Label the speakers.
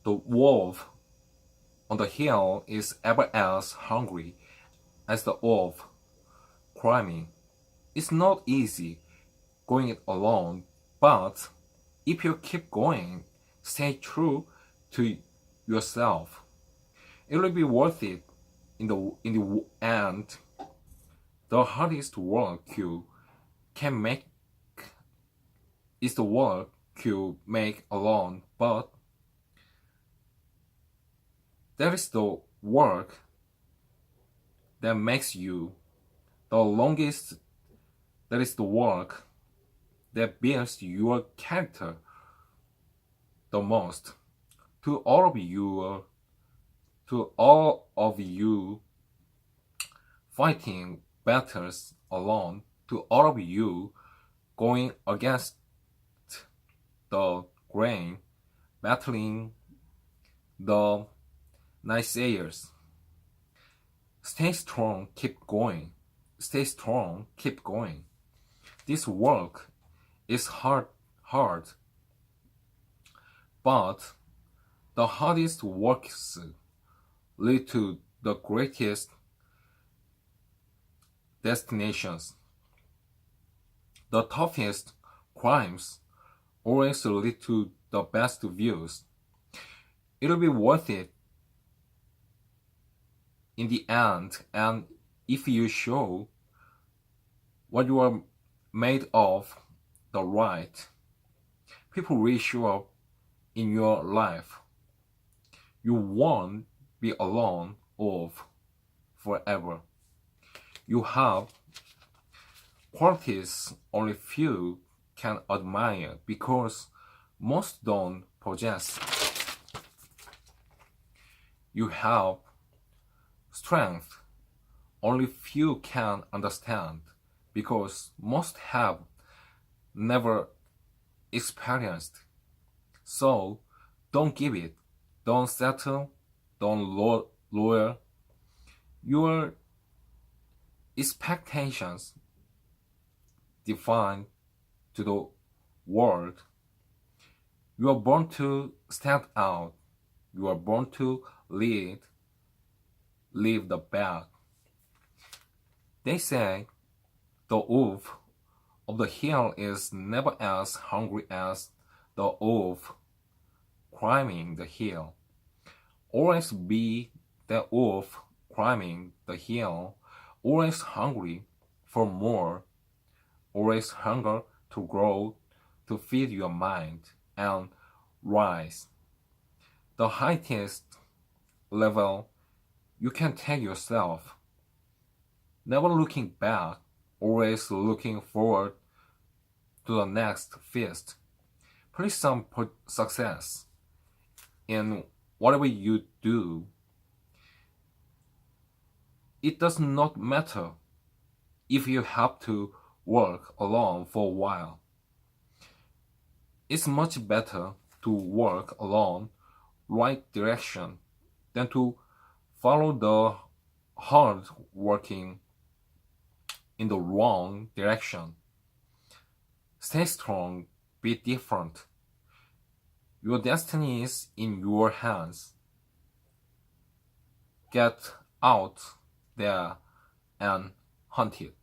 Speaker 1: The wolf on the hill is ever as hungry as the wolf climbing. It's not easy going it alone, but if you keep going, stay true to yourself, it will be worth it in the end. The hardest work you can make is the work you make alone, but that is the work that makes you the longest. That is the work that builds your character the most. To all of you, to all of you fighting battles alone, to all of you going against the grain, battling the naysayers. Stay strong, keep going. Stay strong, keep going. This work is hard, but the hardest works lead to the greatest destinations. The toughest crimes always lead to the best views. It'll be worth it in the end, and if you show what you are made of the right, people will show up in your life. You won't be alone of forever. You have qualities only few can admire because most don't possess. You have strength only few can understand because most have never experienced. So don't give it, don't settle, don't lower your expectations defined to the world. You are born to stand out. You are born to leave the pack. They say the wolf of the hill is never as hungry as the wolf climbing the hill. Always be the wolf climbing the hill, always hungry for more, always hunger to grow, to feed your mind and rise. The highest level you can take yourself. Never looking back, always looking forward to the next feast. Please some success in whatever you do. It does not matter if you have to work alone for a while. It's much better to work alone, right direction, than to follow the hard working in the wrong direction. Stay strong, be different. Your destiny is in your hands. Get out there and hunt it.